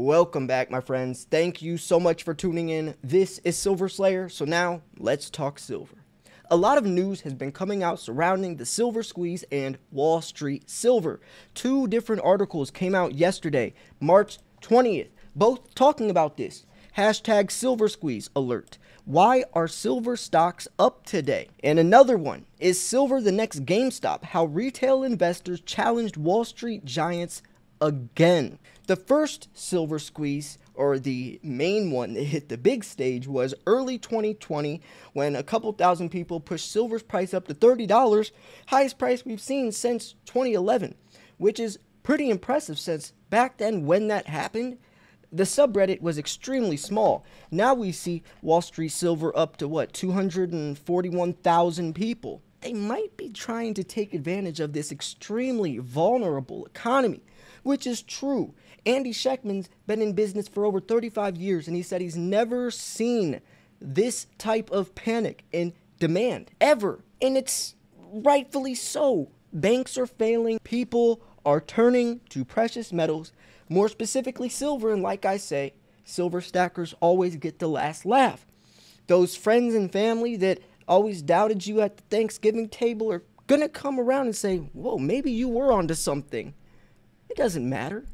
Welcome back, my friends. Thank you so much for tuning in. This is Silver Slayer, so now let's talk silver. A lot of news has been coming out surrounding the silver squeeze and Wall Street Silver. Two different articles came out yesterday, March 20th, both talking about this. Hashtag silver squeeze alert. Why are silver stocks up today? And another one, is silver the next GameStop? How retail investors challenged Wall Street giants again. The first silver squeeze, or the main one that hit the big stage, was early 2020 when a couple thousand people pushed silver's price up to $30, highest price we've seen since 2011, which is pretty impressive since back then when that happened, the subreddit was extremely small. Now we see Wall Street Silver up to what, 241,000 people. They might be trying to take advantage of this extremely vulnerable economy, which is true. Andy Schectman's been in business for over 35 years, and he said he's never seen this type of panic in demand, ever. And it's rightfully so. Banks are failing. People are turning to precious metals, more specifically silver, and like I say, silver stackers always get the last laugh. Those friends and family that always doubted you at the Thanksgiving table are gonna come around and say, whoa, maybe you were onto something. It doesn't matter.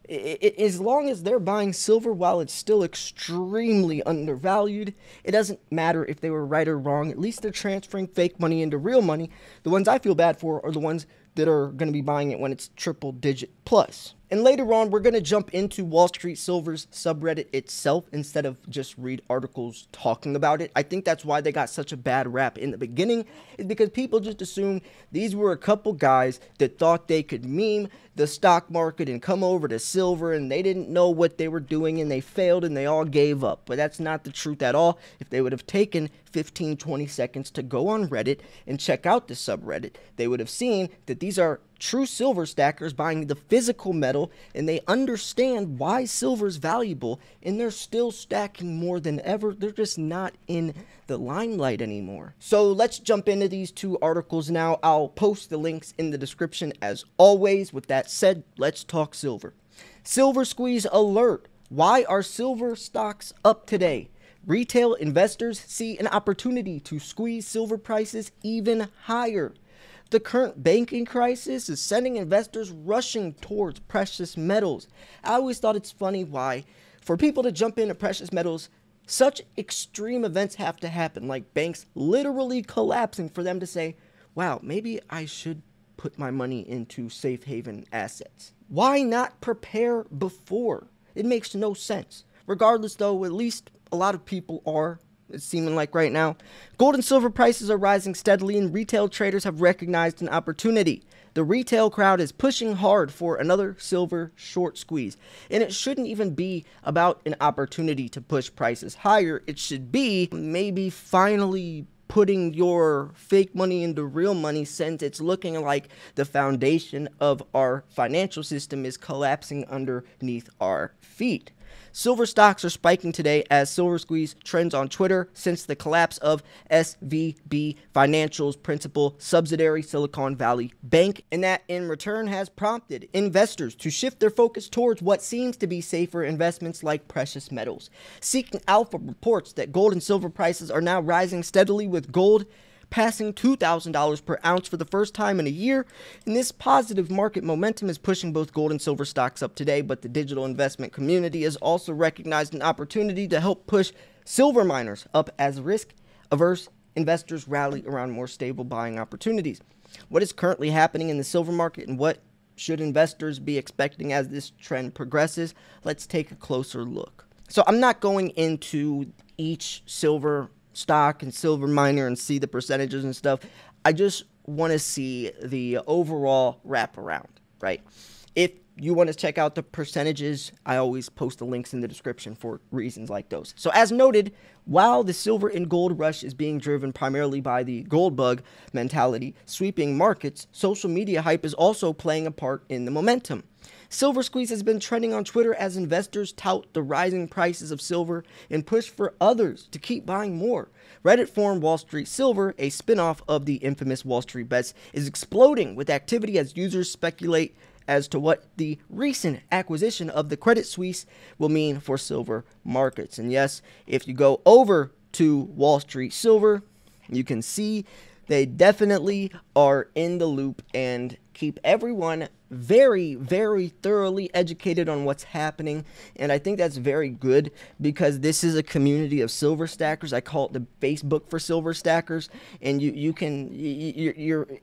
As long as they're buying silver while it's still extremely undervalued, it doesn't matter if they were right or wrong. At least they're transferring fake money into real money. The ones I feel bad for are the ones that are going to be buying it when it's triple digit plus. And later on, we're going to jump into Wall Street Silver's subreddit itself instead of just read articles talking about it. I think that's why they got such a bad rap in the beginning, is because people just assumed these were a couple guys that thought they could meme the stock market and come over to silver, and they didn't know what they were doing and they failed and they all gave up. But that's not the truth at all. If they would have taken 15-20 seconds to go on Reddit and check out the subreddit, they would have seen that these are true silver stackers buying the physical metal, and they understand why silver is valuable, and they're still stacking more than ever. They're just not in the limelight anymore. So let's jump into these two articles now. I'll post the links in the description as always. With that said, let's talk silver. Silver squeeze alert. Why are silver stocks up today? Retail investors see an opportunity to squeeze silver prices even higher. The current banking crisis is sending investors rushing towards precious metals. I always thought it's funny why, for people to jump into precious metals, such extreme events have to happen, like banks literally collapsing for them to say, wow, maybe I should put my money into safe haven assets. Why not prepare before? It makes no sense. Regardless though, at least a lot of people are. It's seeming like right now. Gold and silver prices are rising steadily, and retail traders have recognized an opportunity. The retail crowd is pushing hard for another silver short squeeze. And it shouldn't even be about an opportunity to push prices higher. It should be maybe finally putting your fake money into real money, since it's looking like the foundation of our financial system is collapsing underneath our feet. Silver stocks are spiking today as silver squeeze trends on Twitter since the collapse of SVB Financial's principal subsidiary Silicon Valley Bank, and that in return has prompted investors to shift their focus towards what seems to be safer investments like precious metals. Seeking Alpha reports that gold and silver prices are now rising steadily, with gold passing $2,000 per ounce for the first time in a year, and this positive market momentum is pushing both gold and silver stocks up today. But the digital investment community has also recognized an opportunity to help push silver miners up as risk-averse investors rally around more stable buying opportunities. What is currently happening in the silver market, and what should investors be expecting as this trend progresses? Let's take a closer look. So I'm not going into each silver stock and silver miner and see the percentages and stuff. I just want to see the overall wraparound, right? If you want to check out the percentages, I always post the links in the description for reasons like those. So as noted, while the silver and gold rush is being driven primarily by the gold bug mentality sweeping markets, social media hype is also playing a part in the momentum. Silver squeeze has been trending on Twitter as investors tout the rising prices of silver and push for others to keep buying more. Reddit forum Wall Street Silver, a spin-off of the infamous Wall Street Bets, is exploding with activity as users speculate as to what the recent acquisition of the Credit Suisse will mean for silver markets. And yes, if you go over to Wall Street Silver, you can see they definitely are in the loop and keep everyone very, very thoroughly educated on what's happening. And I think that's very good, because this is a community of silver stackers. I call it the Facebook for silver stackers. And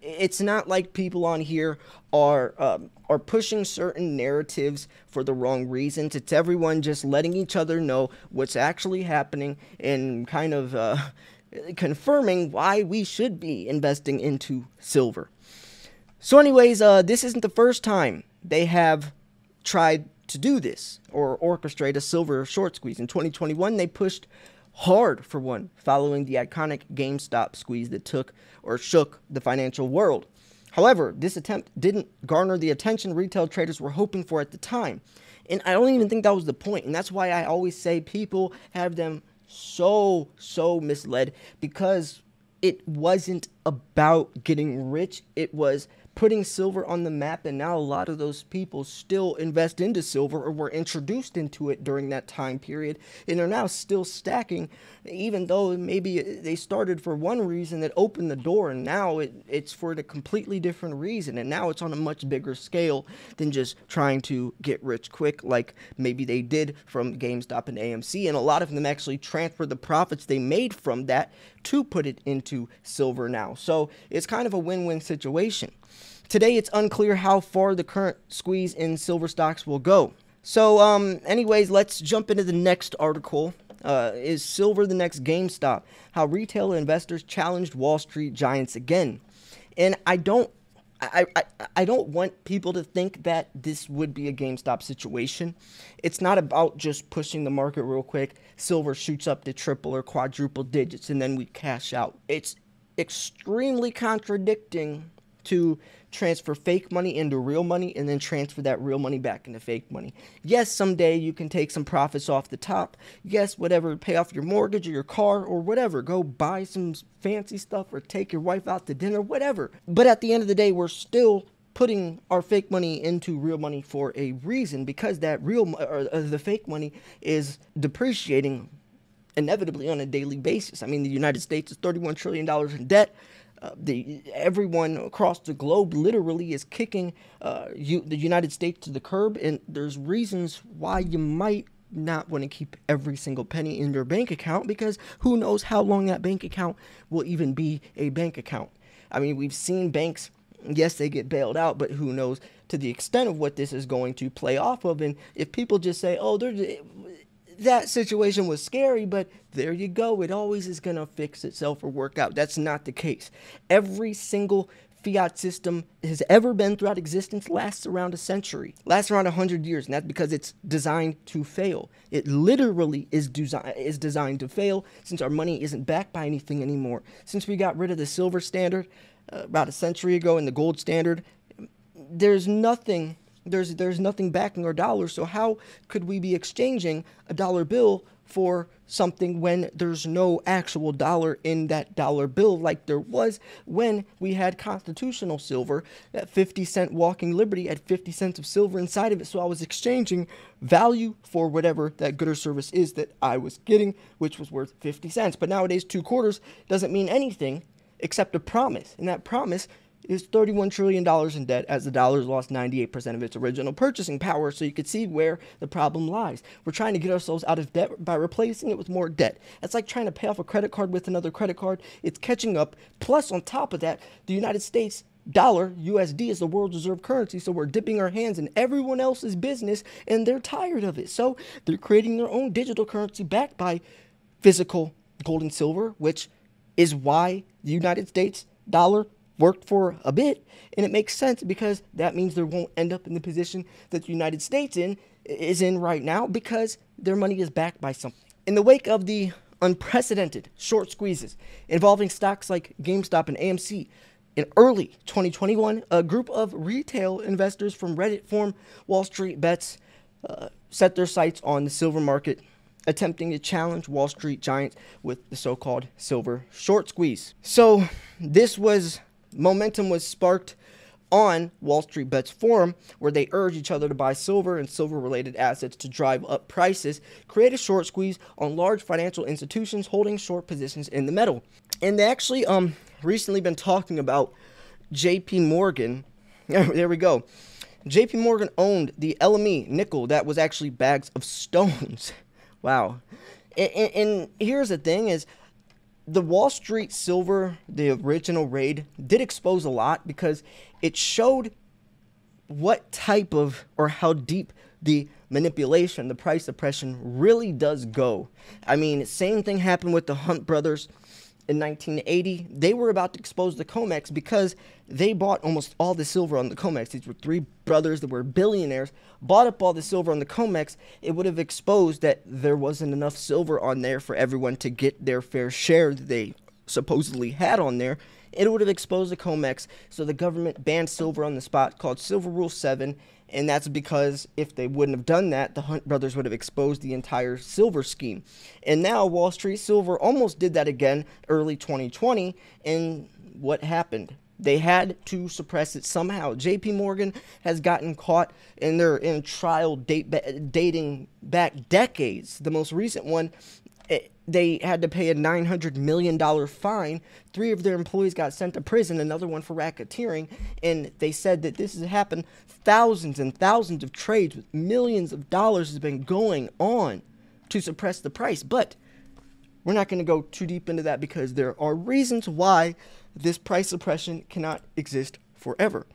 it's not like people on here are pushing certain narratives for the wrong reasons. It's everyone just letting each other know what's actually happening and kind of confirming why we should be investing into silver. So anyways, this isn't the first time they have tried to do this or orchestrate a silver short squeeze. In 2021, they pushed hard for one, following the iconic GameStop squeeze that shook the financial world. However, this attempt didn't garner the attention retail traders were hoping for at the time. And I don't even think that was the point. And that's why I always say people have them so misled, because it wasn't about getting rich. It was putting silver on the map, and now a lot of those people still invest into silver or were introduced into it during that time period, and are now still stacking, even though maybe they started for one reason that opened the door, and now it's for a completely different reason, and now it's on a much bigger scale than just trying to get rich quick like maybe they did from GameStop and AMC. And a lot of them actually transferred the profits they made from that to put it into silver now. So it's kind of a win-win situation. Today, it's unclear how far the current squeeze in silver stocks will go. So, anyways, let's jump into the next article. Is silver the next GameStop? How retail investors challenged Wall Street giants again. And I don't want people to think that this would be a GameStop situation. It's not about just pushing the market real quick. Silver shoots up to triple or quadruple digits and then we cash out. It's extremely contradicting to transfer fake money into real money and then transfer that real money back into fake money. Yes, someday you can take some profits off the top. Yes, whatever, pay off your mortgage or your car or whatever. Go buy some fancy stuff or take your wife out to dinner, whatever. But at the end of the day, we're still putting our fake money into real money for a reason, because that the fake money is depreciating inevitably on a daily basis. I mean, the United States is $31 trillion in debt. Everyone across the globe literally is kicking the United States to the curb, and there's reasons why you might not want to keep every single penny in your bank account, because who knows how long that bank account will even be a bank account. I mean, we've seen banks, yes, they get bailed out, but who knows to the extent of what this is going to play off of. And if people just say, oh, that situation was scary, but there you go, it always is going to fix itself or work out. That's not the case. Every single fiat system has ever been throughout existence lasts around a century, lasts around 100 years, and that's because it's designed to fail. It literally is designed to fail, since our money isn't backed by anything anymore. Since we got rid of the silver standard about a century ago and the gold standard, there's nothing backing our dollar. So how could we be exchanging a dollar bill for something when there's no actual dollar in that dollar bill, like there was when we had constitutional silver? That 50-cent Walking Liberty had 50 cents of silver inside of it. So I was exchanging value for whatever that good or service is that I was getting, which was worth 50 cents. But nowadays, 2 quarters doesn't mean anything except a promise. And that promise is $31 trillion in debt, as the dollar's lost 98% of its original purchasing power. So you can see where the problem lies. We're trying to get ourselves out of debt by replacing it with more debt. That's like trying to pay off a credit card with another credit card. It's catching up. Plus, on top of that, the United States dollar, USD, is the world's reserve currency. So we're dipping our hands in everyone else's business, and they're tired of it. So they're creating their own digital currency backed by physical gold and silver, which is why the United States dollar worked for a bit. And it makes sense, because that means they won't end up in the position that the United States is in right now, because their money is backed by something. In the wake of the unprecedented short squeezes involving stocks like GameStop and AMC in early 2021, a group of retail investors from Reddit forum Wall Street Bets set their sights on the silver market, attempting to challenge Wall Street giants with the so-called silver short squeeze. So momentum was sparked on Wall Street Bets forum, where they urge each other to buy silver and silver-related assets to drive up prices, create a short squeeze on large financial institutions holding short positions in the metal. And they actually recently been talking about J.P. Morgan. There we go. J.P. Morgan owned the LME nickel that was actually bags of stones. Wow. And here's the thing is, the Wall Street Silver, the original raid, did expose a lot because it showed what type of, or how deep the manipulation, the price suppression really does go. I mean, same thing happened with the Hunt brothers in 1980. They were about to expose the COMEX because they bought almost all the silver on the COMEX. These were three brothers that were billionaires, bought up all the silver on the COMEX. It would have exposed that there wasn't enough silver on there for everyone to get their fair share that they supposedly had on there. It would have exposed the COMEX, so the government banned silver on the spot, called Silver Rule 7, and that's because if they wouldn't have done that, the Hunt brothers would have exposed the entire silver scheme. And now Wall Street Silver almost did that again early 2020, and what happened? They had to suppress it somehow. J.P. Morgan has gotten caught in their trial dating back decades. The most recent one, they had to pay a $900 million fine. 3 of their employees got sent to prison, another one for racketeering, and they said that this has happened. Thousands and thousands of trades with millions of dollars has been going on to suppress the price. But we're not going to go too deep into that because there are reasons why this price suppression cannot exist forever.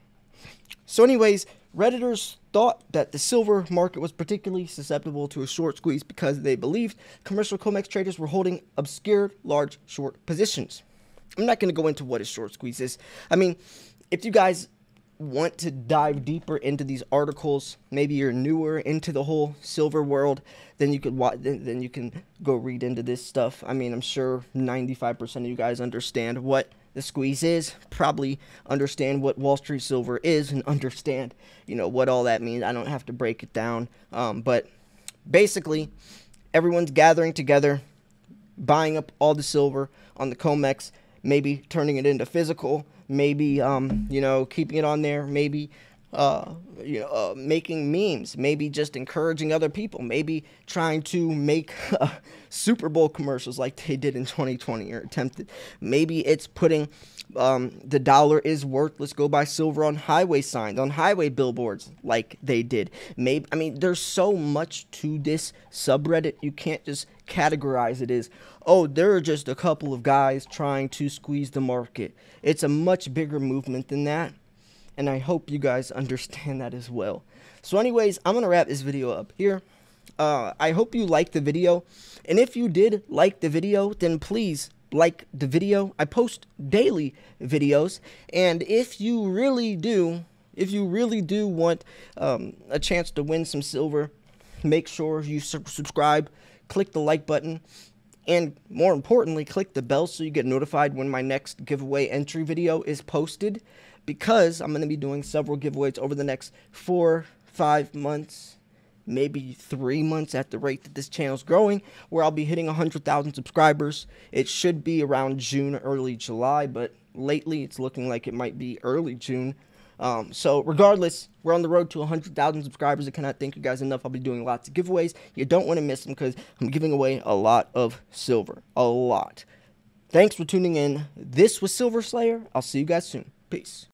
So anyways, Redditors thought that the silver market was particularly susceptible to a short squeeze because they believed commercial COMEX traders were holding obscured large short positions. I'm not going to go into what a short squeeze is. I mean, if you guys want to dive deeper into these articles, maybe you're newer into the whole silver world, then you could then you can go read into this stuff. I mean, I'm sure 95% of you guys understand what the squeeze is, probably understand what Wall Street Silver is, and understand, you know, what all that means. I don't have to break it down, but basically, everyone's gathering together, buying up all the silver on the COMEX, maybe turning it into physical, maybe, you know, keeping it on there, maybe, making memes, maybe just encouraging other people, maybe trying to make Super Bowl commercials like they did in 2020 or attempted. Maybe it's putting the dollar is worth, let's go buy silver on highway signs, on highway billboards like they did. Maybe, I mean, there's so much to this subreddit. You can't just categorize it as, oh, there are just a couple of guys trying to squeeze the market. It's a much bigger movement than that, and I hope you guys understand that as well. So anyways, I'm going to wrap this video up here. I hope you liked the video, and if you did like the video, then please like the video. I post daily videos, and if you really do want a chance to win some silver, make sure you subscribe, click the like button, and more importantly, click the bell so you get notified when my next giveaway entry video is posted, because I'm going to be doing several giveaways over the next 4-5 months, maybe 3 months at the rate that this channel's growing, where I'll be hitting 100,000 subscribers. It should be around June, early July, but lately it's looking like it might be early June. So regardless, we're on the road to 100,000 subscribers. I cannot thank you guys enough. I'll be doing lots of giveaways. You don't want to miss them because I'm giving away a lot of silver. A lot. Thanks for tuning in. This was Silver Slayer. I'll see you guys soon. Peace.